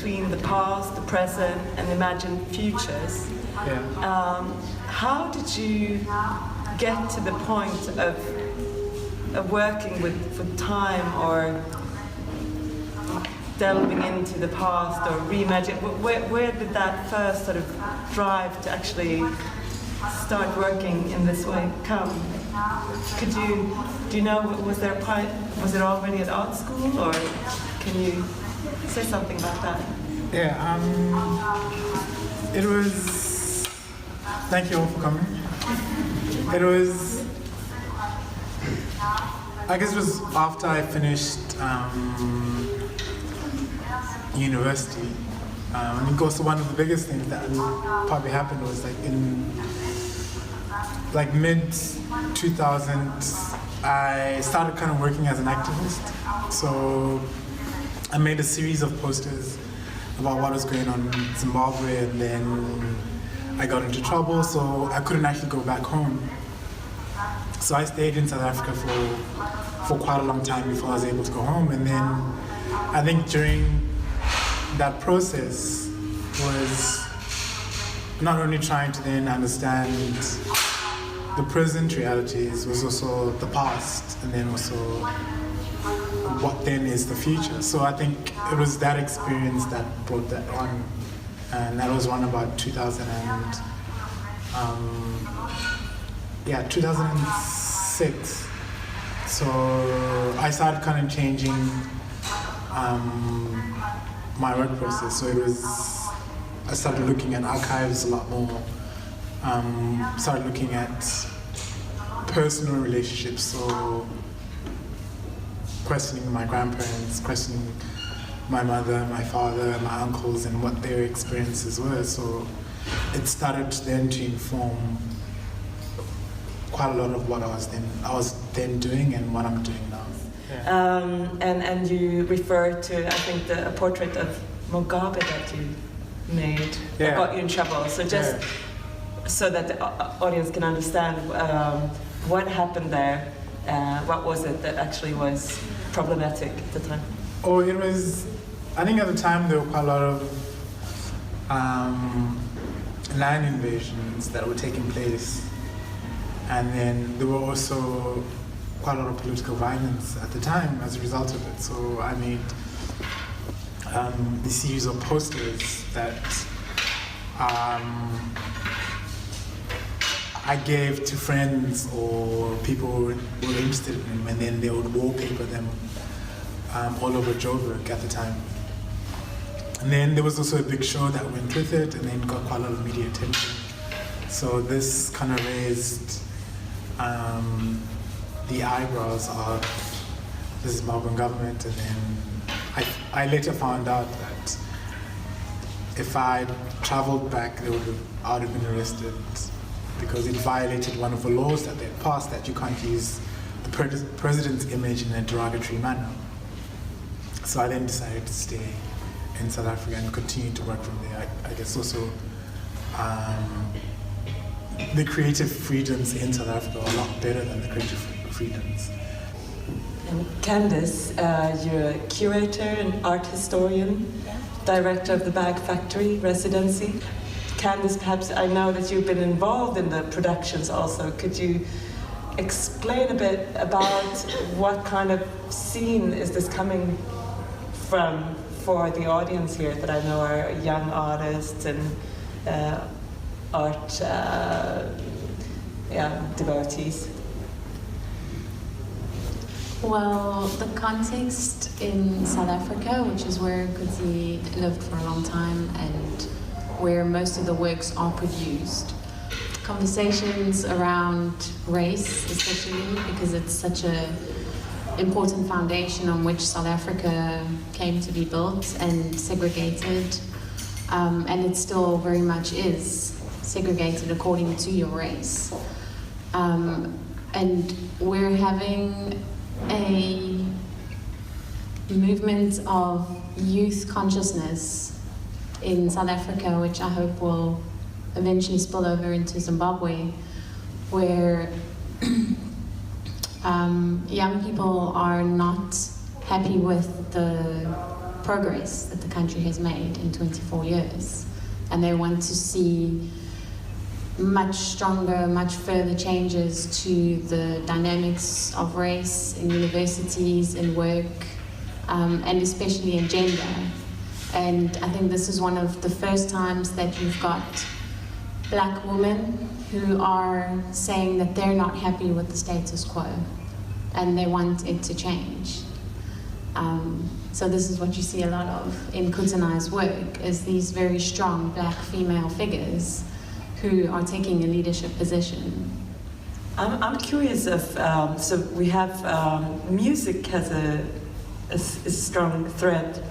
between the past, the present, and imagined futures. Yeah. How did you get to the point of working with time or delving into the past or reimagine? Where did that first sort of drive to actually start working in this way come? Do you know, was it already at art school, or can you say something about that? Yeah, it was, thank you all for coming. It was, I guess it was after I finished university. I think also one of the biggest things that probably happened was like in mid 2000s, I started kind of working as an activist. So I made a series of posters about what was going on in Zimbabwe, and then I got into trouble, so I couldn't actually go back home. So I stayed in South Africa for quite a long time before I was able to go home. And then I think during that process was not only trying to then understand the present realities, was also the past, and then also what then is the future. So I think it was that experience that brought that on, and that was around about 2006. So I started kind of changing my work process. So I started looking at archives a lot more, started looking at personal relationships, so questioning my grandparents, questioning my mother, my father, my uncles, and what their experiences were. So it started then to inform quite a lot of what I was then doing and what I'm doing now. Yeah. And you refer to, I think, a portrait of Mugabe that you made that got you in trouble. So just so that the audience can understand what happened there, what was it that actually was problematic at the time? Oh, it was, I think at the time there were quite a lot of land invasions that were taking place. And then there were also quite a lot of political violence at the time as a result of it. So I made this series of posters that I gave to friends or people who were interested in them, and then they would wallpaper them all over Joburg at the time. And then there was also a big show that went with it, and then got quite a lot of media attention. So this kind of raised the eyebrows of the Zimbabwean government, and then I later found out that if I traveled back, I would have been arrested because it violated one of the laws that they had passed, that you can't use the president's image in a derogatory manner. So I then decided to stay in South Africa and continue to work from there. I guess also the creative freedoms in South Africa are a lot better than the creative freedoms. And Candice, you're a curator and art historian, director of the Bag Factory residency. Candice, perhaps I know that you've been involved in the productions also. Could you explain a bit about what kind of scene is this coming from for the audience here that I know are young artists and art devotees? Well, the context in South Africa, which is where Kudzi lived for a long time and where most of the works are produced, conversations around race, especially because it's such an important foundation on which South Africa came to be built and segregated, and it still very much is segregated according to your race. And we're having a movement of youth consciousness in South Africa, which I hope will eventually spill over into Zimbabwe, where young people are not happy with the progress that the country has made in 24 years. And they want to see much stronger, much further changes to the dynamics of race in universities, in work, and especially in gender. And I think this is one of the first times that you've got black women who are saying that they're not happy with the status quo and they want it to change. So this is what you see a lot of in Kudzanai's work, is these very strong black female figures who are taking a leadership position. I'm curious if, so we have, music has a strong thread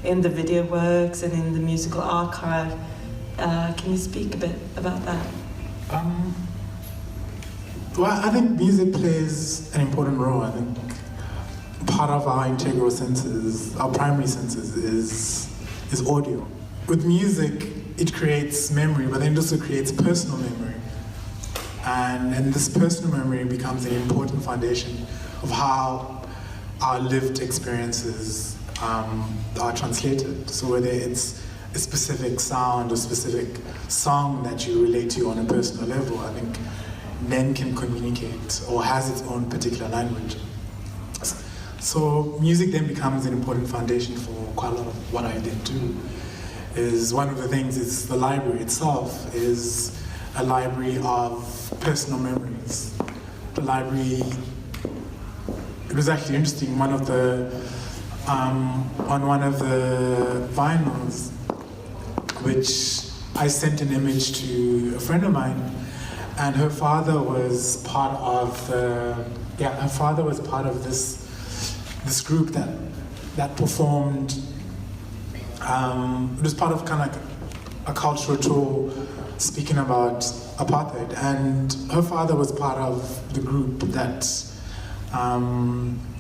in the video works and in the musical archive. Can you speak a bit about that? Well, I think music plays an important role. I think part of our integral senses, our primary senses, is audio. With music, it creates memory, but then it also creates personal memory. And this personal memory becomes an important foundation of how our lived experiences are translated. So whether it's a specific sound or specific song that you relate to on a personal level, I think then can communicate or has its own particular language. So music then becomes an important foundation for quite a lot of what I did do. Is one of the things is the library itself is a library of personal memories. The library, it was actually interesting, on one of the vinyls, which I sent an image to a friend of mine, and her father was part of this group that performed. It was part of kind of like a cultural tour speaking about apartheid, and her father was part of the group that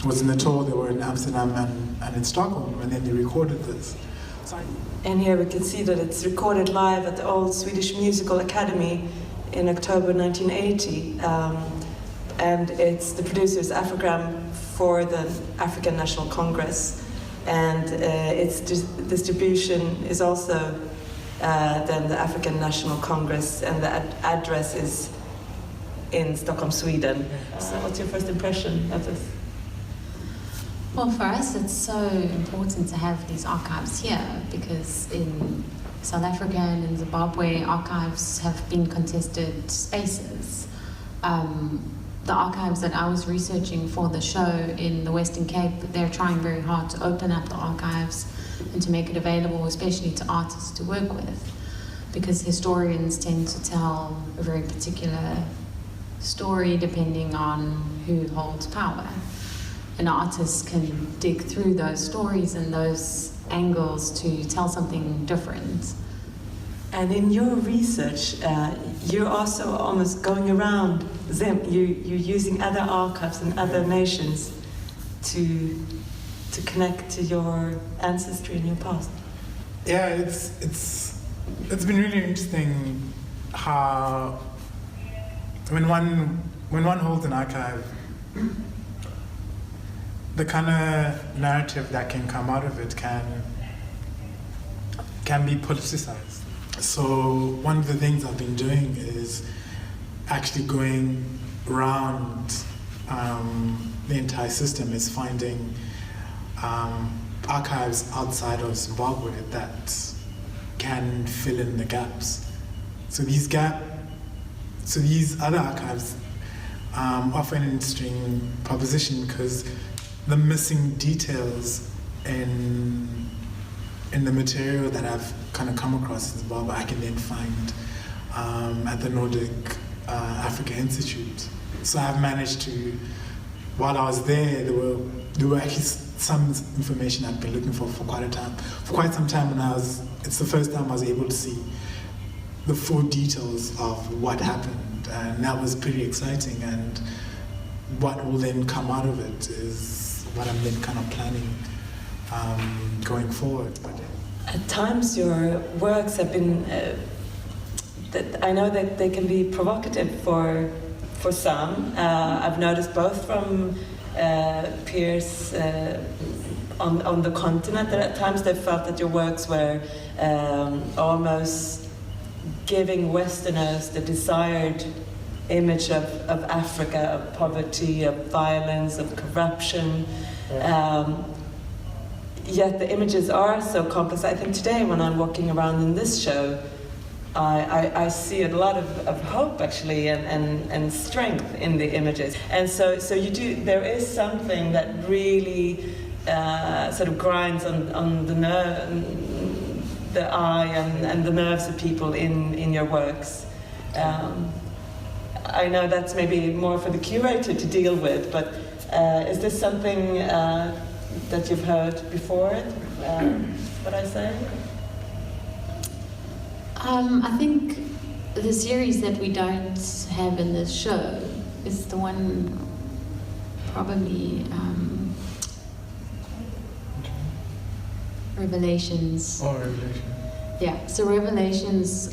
was in the tour. They were in Amsterdam and in Stockholm, and then they recorded this. And here we can see that it's recorded live at the Old Swedish Musical Academy in October 1980. And it's the producer's Afrogram for the African National Congress. And its distribution is also then the African National Congress, and the address is in Stockholm, Sweden. So what's your first impression of this? Well, for us it's so important to have these archives here, because in South Africa and in Zimbabwe, archives have been contested spaces. The archives that I was researching for the show in the Western Cape, they're trying very hard to open up the archives and to make it available, especially to artists to work with, because historians tend to tell a very particular story depending on who holds power. An artist can dig through those stories and those angles to tell something different. And in your research, you're also almost going around Zim. You're using other archives in other nations to connect to your ancestry and your past. Yeah, it's been really interesting how when one holds an archive, the kind of narrative that can come out of it can be politicized. So one of the things I've been doing is actually going around the entire system, is finding archives outside of Zimbabwe that can fill in the gaps. So these other archives offer an interesting proposition, because the missing details in the material that I've kind of come across in Zimbabwe, I can then find at the Nordic Africa Institute. So I've managed to, while I was there, there were actually some information I've been looking for quite some time, and it's the first time I was able to see the full details of what happened, and that was pretty exciting. And what will then come out of it is what I'm then kind of planning going forward. But at times your works have been, I know that they can be provocative for some. I've noticed both from peers on the continent, that at times they felt that your works were almost giving Westerners the desired image of Africa, of poverty, of violence, of corruption. Yet the images are so complex. I think today when I'm walking around in this show, I see a lot of hope actually and strength in the images. And so you do, there is something that really sort of grinds on the eye and the nerves of people in your works. I know that's maybe more for the curator to deal with, but is this something that you've heard before? What I say? I think the series that we don't have in this show is the one probably Revelations. Oh, Revelations. Yeah, so Revelations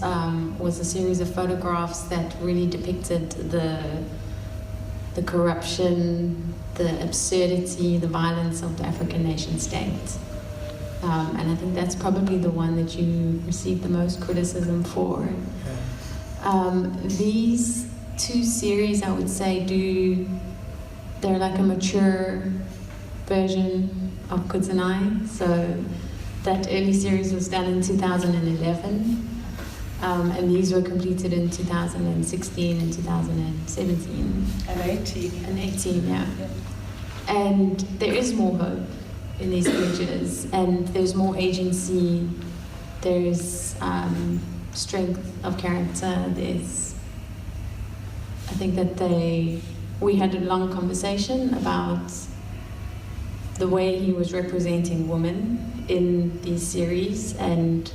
was a series of photographs that really depicted the corruption, the absurdity, the violence of the African nation state. And I think that's probably the one that you received the most criticism for. These two series, I would say, they're like a mature version of Kudzanai. So that early series was done in 2011, and these were completed in 2016 and 2017. And 18. And 18, yeah. And there is more hope in these images, and there's more agency, there's strength of character, I think that we had a long conversation about the way he was representing women in these series and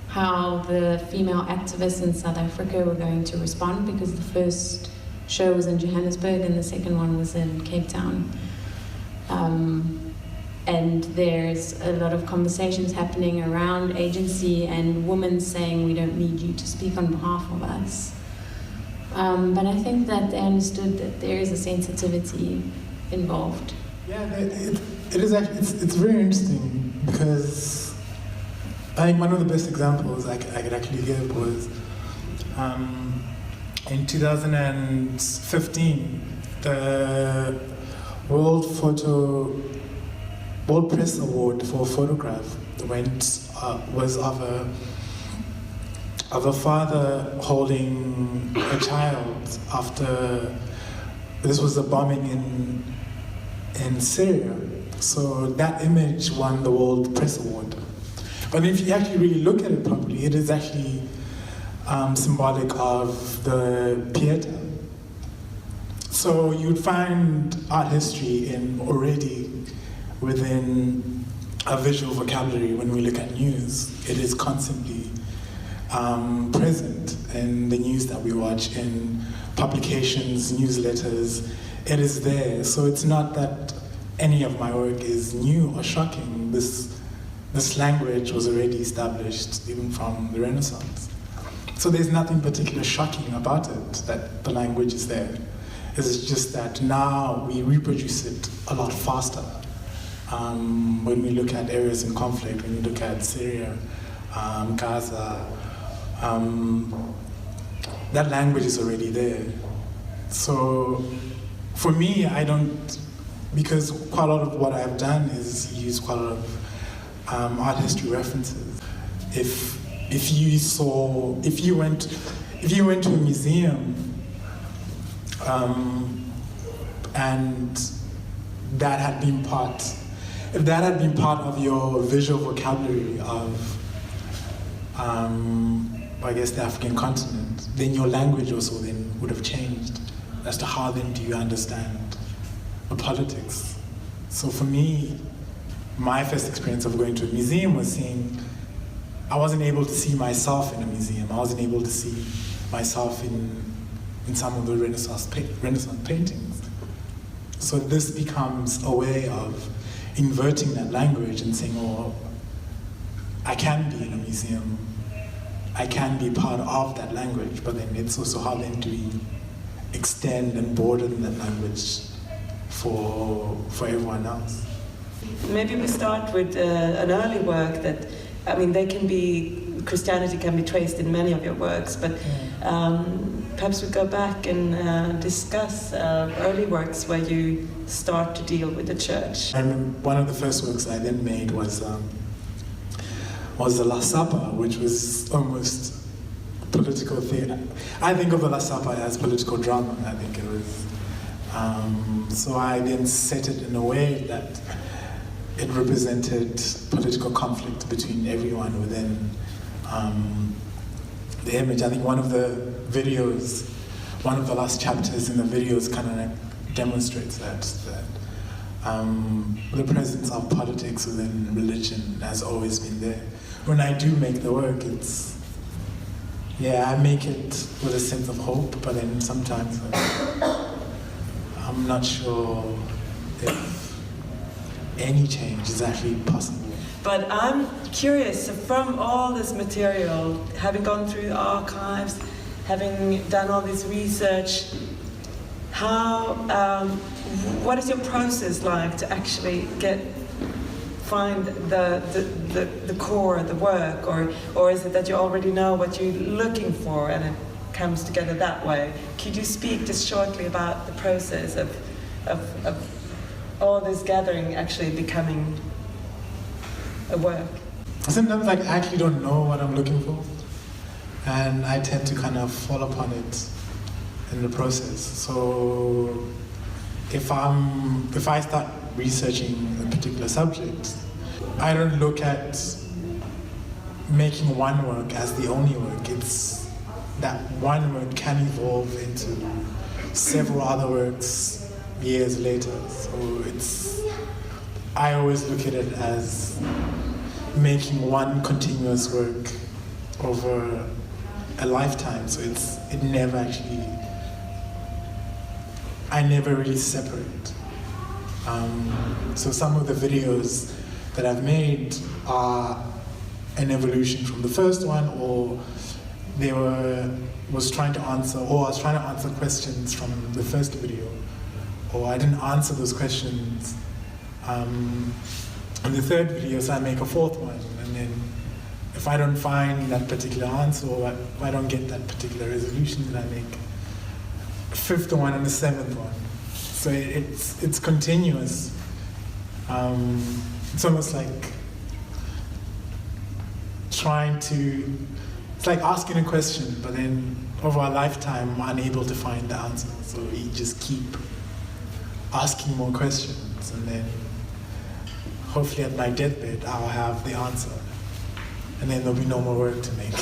how the female activists in South Africa were going to respond, because the first show was in Johannesburg and the second one was in Cape Town. And there's a lot of conversations happening around agency and women saying, we don't need you to speak on behalf of us. But I think that they understood that there is a sensitivity involved. Yeah, it is actually, it's very interesting, because I think one of the best examples I could actually give was in 2015, the World Press Award for a photograph was of a father holding a child after this was a bombing in Syria. So that image won the World Press Award. But if you actually really look at it properly, it is actually symbolic of the Pieta. So you'd find art history already within a visual vocabulary. When we look at news, it is constantly present in the news that we watch, in publications, newsletters. It is there. So it's not that any of my work is new or shocking. This language was already established even from the Renaissance. So there's nothing particularly shocking about it, that the language is there. It's just that now we reproduce it a lot faster. When we look at areas in conflict, when we look at Syria, Gaza, that language is already there. So for me, because quite a lot of what I've done is use quite a lot of art history references. If you went to a museum and that had been part of your visual vocabulary of, I guess, the African continent, then your language also then would have changed as to how then do you understand the politics. So for me, my first experience of going to a museum was I wasn't able to see myself in a museum. I wasn't able to see myself in some of the Renaissance paintings. So this becomes a way of inverting that language and saying, oh, I can be in a museum. I can be part of that language, but then it's also how then do we extend and broaden that language for everyone else. Maybe we start with an early work that, I mean, Christianity can be traced in many of your works, but perhaps we go back and discuss early works where you start to deal with the church. I remember one of the first works I then made was the Last Supper, which was almost political theatre. I think of the Last Supper as political drama. I think it was. So I then set it in a way that it represented political conflict between everyone within the image. I think one of the videos, one of the last chapters in the videos kind of like demonstrates that the presence of politics within religion has always been there. When I do make the work, I make it with a sense of hope, but then sometimes I'm not sure if any change is actually possible. But I'm curious, from all this material, having gone through the archives, having done all this research, what is your process like to actually find the core of the work, or is it that you already know what you're looking for and it comes together that way? Could you speak just shortly about the process of all this gathering actually becoming a work? Sometimes I actually don't know what I'm looking for, and I tend to kind of fall upon it in the process. So if I start researching a particular subject, I don't look at making one work as the only work. It's that one work can evolve into several other works years later. So I always look at it as making one continuous work over a lifetime. So it never actually, I never really separate. So some of the videos that I've made are an evolution from the first one, or I was trying to answer questions from the first video, or I didn't answer those questions in the third video, so I make a fourth one, and then if I don't find that particular answer, or if I don't get that particular resolution, then I make a fifth one and a seventh one. So it's continuous. It's almost like it's like asking a question, but then over a lifetime, I'm unable to find the answer. So you just keep asking more questions, and then hopefully at my deathbed, I'll have the answer. And then there'll be no more work to make.